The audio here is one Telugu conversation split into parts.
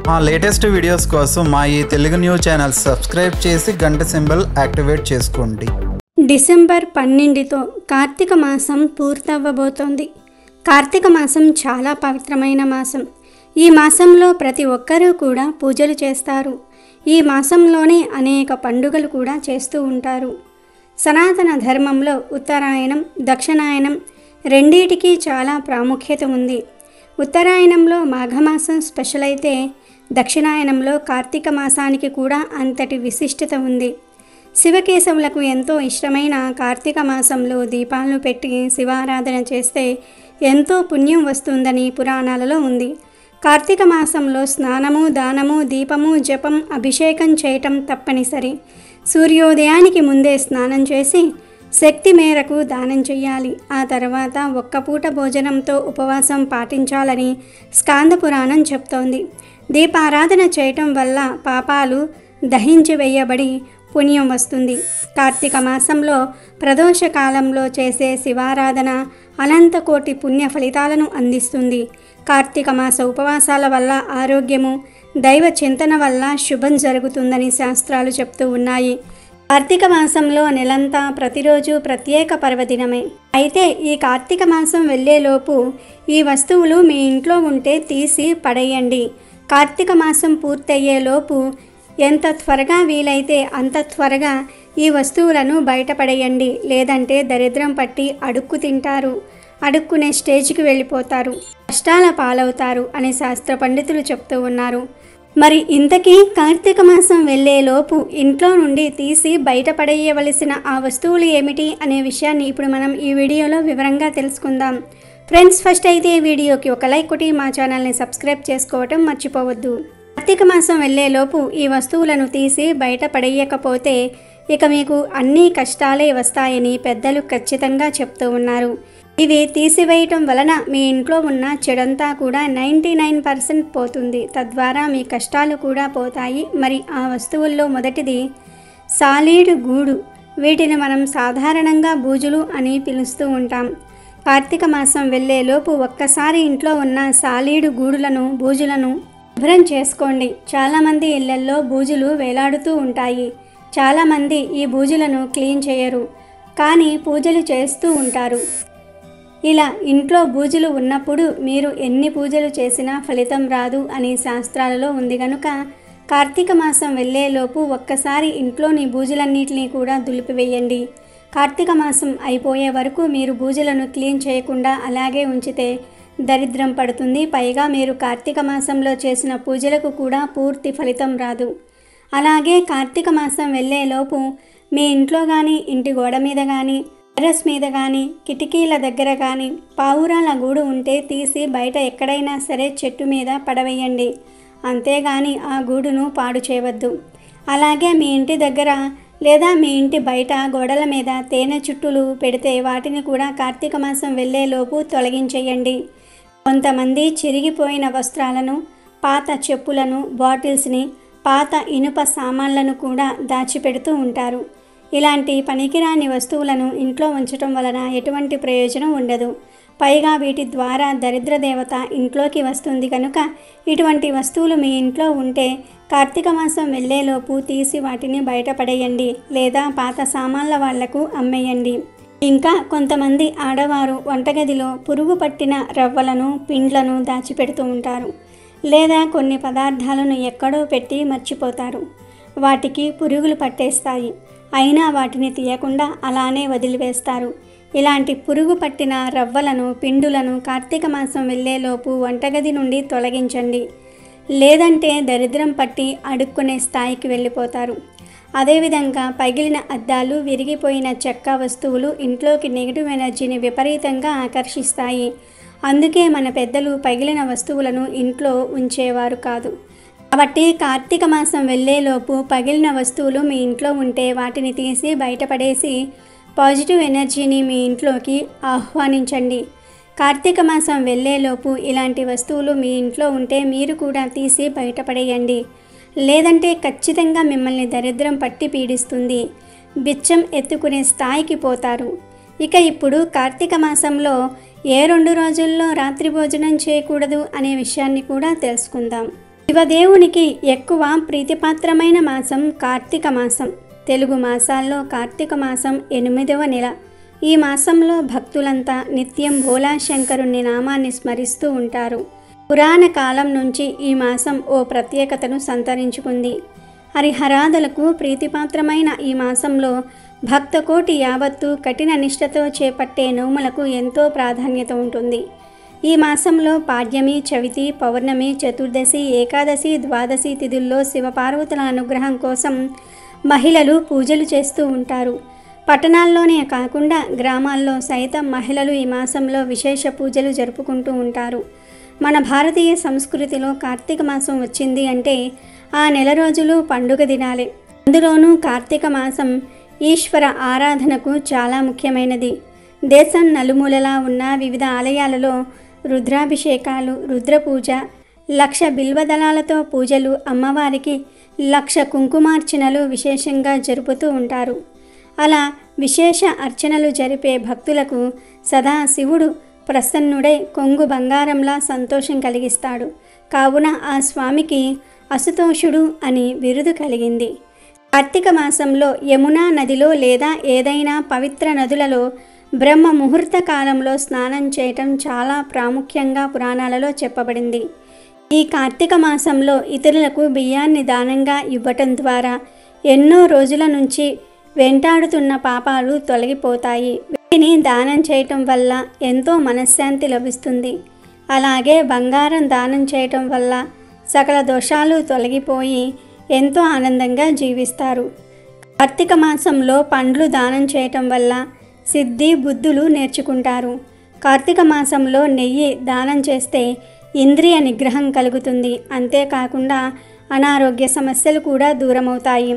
మా లేటెస్ట్ వీడియోస్ కోసం మా ఈ తెలుగు న్యూస్ ఛానల్ సబ్స్క్రైబ్ చేసి గంట సింబల్ యాక్టివేట్ చేసుకోండి. డిసెంబర్ 12తో కార్తీక మాసం పూర్తవ్వబోతోంది. కార్తీక మాసం చాలా పవిత్రమైన మాసం. ఈ మాసంలో ప్రతి ఒక్కరూ కూడా పూజలు చేస్తారు. ఈ మాసంలోనే అనేక పండుగలు కూడా చేస్తూ ఉంటారు. సనాతన ధర్మంలో ఉత్తరాయణం, దక్షిణాయనం రెండిటికి చాలా ప్రాముఖ్యత ఉంది. ఉత్తరాయణంలో మాఘమాసం స్పెషల్ అయితే దక్షిణాయనంలో కార్తీక మాసానికి కూడా అంతటి విశిష్టత ఉంది. శివకేశవులకు ఎంతో ఇష్టమైన కార్తీక మాసంలో దీపాలను పెట్టి శివారాధన చేస్తే ఎంతో పుణ్యం వస్తుందని పురాణాలలో ఉంది. కార్తీక మాసంలో స్నానము, దానము, దీపము, జపం, అభిషేకం చేయటం తప్పనిసరి. సూర్యోదయానికి ముందే స్నానం చేసి శక్తి మేరకు దానం చెయ్యాలి. ఆ తర్వాత ఒక్కపూట భోజనంతో ఉపవాసం పాటించాలని స్కాంద పురాణం చెప్తోంది. దీపారాధన చేయటం వల్ల పాపాలు దహించి వేయబడి పుణ్యం వస్తుంది. కార్తీక మాసంలో ప్రదోష కాలంలో చేసే శివారాధన అనంతకోటి పుణ్య ఫలితాలను అందిస్తుంది. కార్తీక మాస ఉపవాసాల వల్ల ఆరోగ్యము, దైవ చింతన వల్ల శుభం జరుగుతుందని శాస్త్రాలు చెప్తూ ఉన్నాయి. కార్తీక మాసంలో నెలంతా ప్రతిరోజు ప్రత్యేక పర్వదినమే. అయితే ఈ కార్తీక మాసం వెళ్ళేలోపు ఈ వస్తువులు మీ ఇంట్లో ఉంటే తీసి పడేయండి. కార్తీక మాసం పూర్తయ్యేలోపు ఎంత త్వరగా వీలైతే అంత త్వరగా ఈ వస్తువులను బయటపడేయండి. లేదంటే దరిద్రం పట్టి అడుక్కు తింటారు, అడుక్కునే స్టేజ్కి వెళ్ళిపోతారు, కష్టాల పాలవుతారు అని శాస్త్ర పండితులు చెప్తూ ఉన్నారు. మరి ఇంతకీ కార్తీక మాసం వెళ్ళేలోపు ఇంట్లో నుండి తీసి బయటపడేయవలసిన ఆ వస్తువులు ఏమిటి అనే విషయాన్ని ఇప్పుడు మనం ఈ వీడియోలో వివరంగా తెలుసుకుందాం. ఫ్రెండ్స్, ఫస్ట్ అయితే ఈ వీడియోకి ఒక లైక్ కొట్టి మా ఛానల్ని సబ్స్క్రైబ్ చేసుకోవటం మర్చిపోవద్దు. కార్తీక మాసం వెళ్ళేలోపు ఈ వస్తువులను తీసి బయటపడేయకపోతే ఇక మీకు అన్ని కష్టాలే వస్తాయని పెద్దలు ఖచ్చితంగా చెప్తూ ఉన్నారు. ఇవి తీసివేయటం వలన మీ ఇంట్లో ఉన్న చెడంతా కూడా 99% పోతుంది. తద్వారా మీ కష్టాలు కూడా పోతాయి. మరి ఆ వస్తువుల్లో మొదటిది సాలీడు గూడు. వీటిని మనం సాధారణంగా బూజులు అని పిలుస్తూ ఉంటాం. కార్తీక మాసం వెళ్ళేలోపు ఒక్కసారి ఇంట్లో ఉన్న సాలీడు గూడులను, బూజులను శుభ్రం చేసుకోండి. చాలామంది ఇళ్లల్లో బూజులు వేలాడుతూ ఉంటాయి. చాలామంది ఈ బూజులను క్లీన్ చేయరు, కానీ పూజలు చేస్తూ ఉంటారు. ఇలా ఇంట్లో బూజులు ఉన్నప్పుడు మీరు ఎన్ని పూజలు చేసినా ఫలితం రాదు అని శాస్త్రాలలో ఉంది కనుక కార్తీక మాసం వెళ్ళేలోపు ఒక్కసారి ఇంట్లోని బూజులన్నిటినీ కూడా దులిపివేయండి. కార్తీక మాసం అయిపోయే వరకు మీరు బూజులను క్లీన్ చేయకుండా అలాగే ఉంచితే దరిద్రం పడుతుంది. పైగా మీరు కార్తీక మాసంలో చేసిన పూజలకు కూడా పూర్తి ఫలితం రాదు. అలాగే కార్తీక మాసం వెళ్ళేలోపు మీ ఇంట్లో కానీ, ఇంటి గోడ మీద కానీ, టెర్రస్ మీద కానీ, కిటికీల దగ్గర కానీ పావురాల గూడు ఉంటే తీసి బయట ఎక్కడైనా సరే చెట్టు మీద పడవేయండి. అంతేగాని ఆ గూడును పాడు చేయవద్దు. అలాగే మీ ఇంటి దగ్గర లేదా మీ ఇంటి బయట గోడల మీద తేనె చుట్టులు పెడితే వాటిని కూడా కార్తీక మాసం వెళ్ళేలోపు తొలగించేయండి. కొంతమంది చిరిగిపోయిన వస్త్రాలను, పాత చెప్పులను, బాటిల్స్ని, పాత ఇనుప సామాన్లను కూడా దాచిపెడుతూ ఉంటారు. ఇలాంటి పనికిరాని వస్తువులను ఇంట్లో ఉంచటం వలన ఎటువంటి ప్రయోజనం ఉండదు. పైగా వీటి ద్వారా దరిద్ర దేవత ఇంట్లోకి వస్తుంది కనుక ఇటువంటి వస్తువులు మీ ఇంట్లో ఉంటే కార్తీక మాసం వెళ్ళేలోపు తీసి వాటిని బయటపడేయండి లేదా పాత సామాన్ల వాళ్లకు అమ్మేయండి. ఇంకా కొంతమంది ఆడవారు వంటగదిలో పురుగు పట్టిన రవ్వలను, పిండ్లను దాచిపెడుతూ ఉంటారు. లేదా కొన్ని పదార్థాలను ఎక్కడో పెట్టి మర్చిపోతారు. వాటికి పురుగులు పట్టేస్తాయి. అయినా వాటిని తీయకుండా అలానే వదిలివేస్తారు. ఇలాంటి పురుగు పట్టిన రవ్వలను, పిండులను కార్తీక మాసం వెళ్ళేలోపు వంటగది నుండి తొలగించండి. లేదంటే దరిద్రం పట్టి అడుక్కునే స్థాయికి వెళ్ళిపోతారు. అదేవిధంగా పగిలిన అద్దాలు, విరిగిపోయిన చెక్క వస్తువులు ఇంట్లోకి నెగిటివ్ ఎనర్జీని విపరీతంగా ఆకర్షిస్తాయి. అందుకే మన పెద్దలు పగిలిన వస్తువులను ఇంట్లో ఉంచేవారు కాదు. కాబట్టి కార్తీక మాసం వెళ్ళేలోపు పగిలిన వస్తువులు మీ ఇంట్లో ఉంటే వాటిని తీసి బయటపడేసి పాజిటివ్ ఎనర్జీని మీ ఇంట్లోకి ఆహ్వానించండి. కార్తీక మాసం వెళ్ళేలోపు ఇలాంటి వస్తువులు మీ ఇంట్లో ఉంటే మీరు కూడా తీసి బయటపడేయండి. లేదంటే ఖచ్చితంగా మిమ్మల్ని దరిద్రం పట్టి పీడిస్తుంది. బిచ్చం ఎత్తుకునే స్థాయికి పోతారు. ఇక ఇప్పుడు కార్తీక మాసంలో ఏ 2 రోజుల్లో రాత్రి భోజనం చేయకూడదు అనే విషయాన్ని కూడా తెలుసుకుందాం. శివదేవునికి ఎక్కువ ప్రీతిపాత్రమైన మాసం కార్తీక మాసం. తెలుగు మాసాల్లో కార్తీక మాసం 8వ నెల. ఈ మాసంలో భక్తులంతా నిత్యం భోలాశంకరుని నామాన్ని స్మరిస్తూ ఉంటారు. పురాణ కాలం నుంచి ఈ మాసం ఓ ప్రత్యేకతను సంతరించుకుంది. హరిహరాదులకు ప్రీతిపాత్రమైన ఈ మాసంలో భక్తకోటి యావత్తు కఠిన నిష్ఠతో చేపట్టే నోములకు ఎంతో ప్రాధాన్యత ఉంటుంది. ఈ మాసంలో పాడ్యమి, చవితి, పౌర్ణమి, చతుర్దశి, ఏకాదశి, ద్వాదశి తిథుల్లో శివపార్వతుల అనుగ్రహం కోసం మహిళలు పూజలు చేస్తూ ఉంటారు. పట్టణాల్లోనే కాకుండా గ్రామాల్లో సైతం మహిళలు ఈ మాసంలో విశేష పూజలు జరుపుకుంటూ ఉంటారు. మన భారతీయ సంస్కృతిలో కార్తీక మాసం వచ్చింది అంటే ఆ నెల రోజులు పండుగ దినాలే. అందులోనూ కార్తీక మాసం ఈశ్వర ఆరాధనకు చాలా ముఖ్యమైనది. దేశం నలుమూలలా ఉన్న వివిధ ఆలయాలలో రుద్రాభిషేకాలు, రుద్రపూజ, 1,00,000 బిల్వదళాలతో పూజలు, అమ్మవారికి 1,00,000 కుంకుమార్చనలు విశేషంగా జరుపుతూ ఉంటారు. అలా విశేష అర్చనలు జరిపే భక్తులకు సదా శివుడు ప్రసన్నుడై కొంగు బంగారంలా సంతోషం కలిగిస్తాడు. కావున ఆ స్వామికి అసుతోషుడు అని బిరుదు కలిగింది. కార్తీక మాసంలో యమునా నదిలో లేదా ఏదైనా పవిత్ర నదులలో బ్రహ్మ ముహూర్త కాలంలో స్నానం చేయటం చాలా ప్రాముఖ్యంగా పురాణాలలో చెప్పబడింది. ఈ కార్తీక మాసంలో ఇతరులకు బియ్యాన్ని దానంగా ఇవ్వటం ద్వారా ఎన్నో రోజుల నుంచి వెంటాడుతున్న పాపాలు తొలగిపోతాయి. వీటిని దానం చేయటం వల్ల ఎంతో మనశ్శాంతి లభిస్తుంది. అలాగే బంగారం దానం చేయటం వల్ల సకల దోషాలు తొలగిపోయి ఎంతో ఆనందంగా జీవిస్తారు. కార్తీక మాసంలో పండ్లు దానం చేయటం వల్ల సిద్ధి బుద్ధులు నేర్చుకుంటారు. కార్తీక మాసంలో నెయ్యి దానం చేస్తే ఇంద్రియ నిగ్రహం కలుగుతుంది. అంతేకాకుండా అనారోగ్య సమస్యలు కూడా దూరమవుతాయి.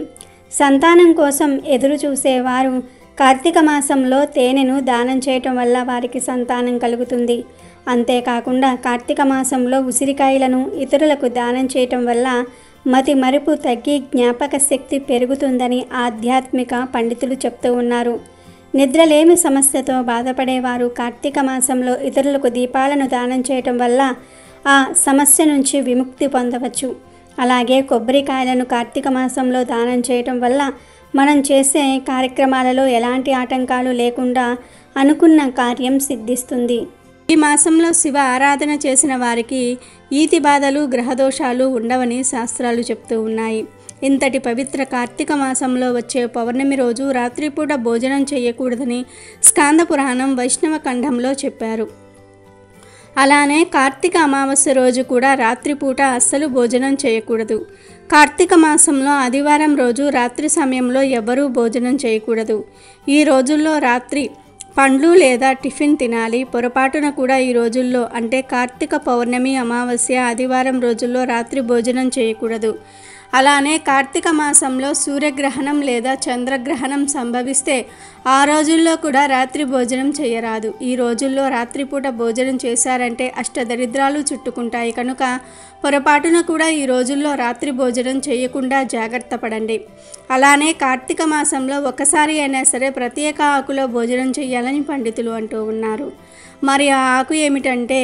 సంతానం కోసం ఎదురు చూసేవారు కార్తీక మాసంలో తేనెను దానం చేయటం వల్ల వారికి సంతానం కలుగుతుంది. అంతేకాకుండా కార్తీక మాసంలో ఉసిరికాయలను ఇతరులకు దానం చేయటం వల్ల మతి మరుపు తగ్గి జ్ఞాపక శక్తి పెరుగుతుందని ఆధ్యాత్మిక పండితులు చెప్తూ ఉన్నారు. నిద్రలేమి సమస్యతో బాధపడేవారు కార్తీక మాసంలో ఇతరులకు దీపాలను దానం చేయటం వల్ల ఆ సమస్య నుంచి విముక్తి పొందవచ్చు. అలాగే కొబ్బరికాయలను కార్తీక మాసంలో దానం చేయటం వల్ల మనం చేసే కార్యక్రమాలలో ఎలాంటి ఆటంకాలు లేకుండా అనుకున్న కార్యం సిద్ధిస్తుంది. ఈ మాసంలో శివ ఆరాధన చేసిన వారికి ఈతి బాధలు, గ్రహదోషాలు ఉండవని శాస్త్రాలు చెప్తూ ఉన్నాయి. ఇంతటి పవిత్ర కార్తీక మాసంలో వచ్చే పౌర్ణమి రోజు రాత్రిపూట భోజనం చేయకూడదని స్కాంద పురాణం వైష్ణవ ఖండంలో చెప్పారు. అలానే కార్తీక అమావాస్య రోజు కూడా రాత్రిపూట అస్సలు భోజనం చేయకూడదు. కార్తీక మాసంలో ఆదివారం రోజు రాత్రి సమయంలో ఎవరూ భోజనం చేయకూడదు. ఈ రోజుల్లో రాత్రి పండ్లు లేదా టిఫిన్ తినాలి. పొరపాటున కూడా ఈ రోజుల్లో అంటే కార్తీక పౌర్ణమి, అమావాస్య, ఆదివారం రోజుల్లో రాత్రి భోజనం చేయకూడదు. అలానే కార్తీక మాసంలో సూర్యగ్రహణం లేదా చంద్రగ్రహణం సంభవిస్తే ఆ రోజుల్లో కూడా రాత్రి భోజనం చేయరాదు. ఈ రోజుల్లో రాత్రిపూట భోజనం చేశారంటే అష్టదరిద్రాలు చుట్టుకుంటాయి. కనుక పొరపాటున కూడా ఈ రోజుల్లో రాత్రి భోజనం చేయకుండా జాగ్రత్త పడండి. అలానే కార్తీక మాసంలో ఒకసారి అయినా సరే ప్రత్యేక ఆకులో భోజనం చేయాలని పండితులు అంటూ ఉన్నారు. మరి ఆ ఆకు ఏమిటంటే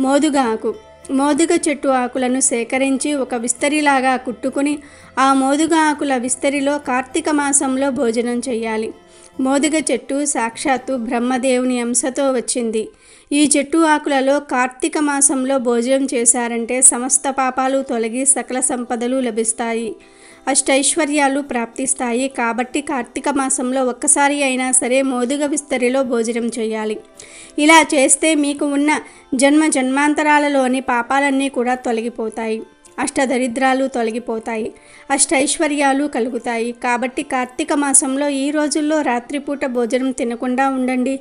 మోదుగ ఆకు. మోదుగ చెట్టు ఆకులను సేకరించి ఒక విస్తరిలాగా కుట్టుకుని ఆ మోదుగ ఆకుల విస్తరిలో కార్తీక మాసంలో భోజనం చేయాలి. మోదుగ చెట్టు సాక్షాత్తు బ్రహ్మదేవుని అంశతో వచ్చింది. ఈ చెట్టు ఆకులలో కార్తీక మాసంలో భోజనం చేశారంటే సమస్త పాపాలు తొలగి సకల సంపదలు లభిస్తాయి, అష్టైశ్వర్యాలు ప్రాప్తిస్తాయి. కాబట్టి కార్తీక మాసంలో ఒక్కసారి అయినా సరే మోదుగ విస్తరిలో భోజనం చేయాలి. ఇలా చేస్తే మీకు ఉన్న జన్మ జన్మాంతరాలలోని పాపాలన్నీ కూడా తొలగిపోతాయి, అష్టదరిద్రాలు తొలగిపోతాయి, అష్టైశ్వర్యాలు కలుగుతాయి. కాబట్టి కార్తీక మాసంలో ఈ రోజుల్లో రాత్రిపూట భోజనం తినకుండా ఉండండి.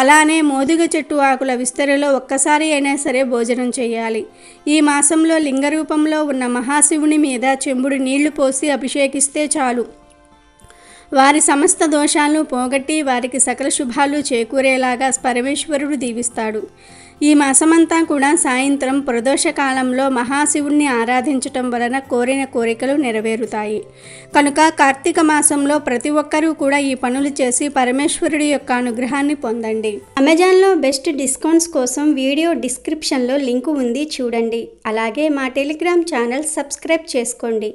అలానే మోదుగ చెట్టు ఆకుల విస్తరిలో ఒక్కసారి అయినా సరే భోజనం చేయాలి. ఈ మాసంలో లింగ రూపంలో ఉన్న మహాశివుని మీద చెంబుడు నీళ్లు పోసి అభిషేకిస్తే చాలు. వారి సమస్త దోషాలను పోగొట్టి వారికి సకల శుభాలు చేకూరేలాగా పరమేశ్వరుడు దీవిస్తాడు. ఈ మాసమంతా కూడా సాయంత్రం ప్రదోష కాలంలో మహాశివుణ్ణి ఆరాధించటం వలన కోరిన కోరికలు నెరవేరుతాయి. కనుక కార్తీక మాసంలో ప్రతి ఒక్కరూ కూడా ఈ పనులు చేసి పరమేశ్వరుడి యొక్క అనుగ్రహాన్ని పొందండి. అమెజాన్లో బెస్ట్ డిస్కౌంట్స్ కోసం వీడియో డిస్క్రిప్షన్లో లింకు ఉంది, చూడండి. అలాగే మా టెలిగ్రామ్ ఛానల్ సబ్స్క్రైబ్ చేసుకోండి.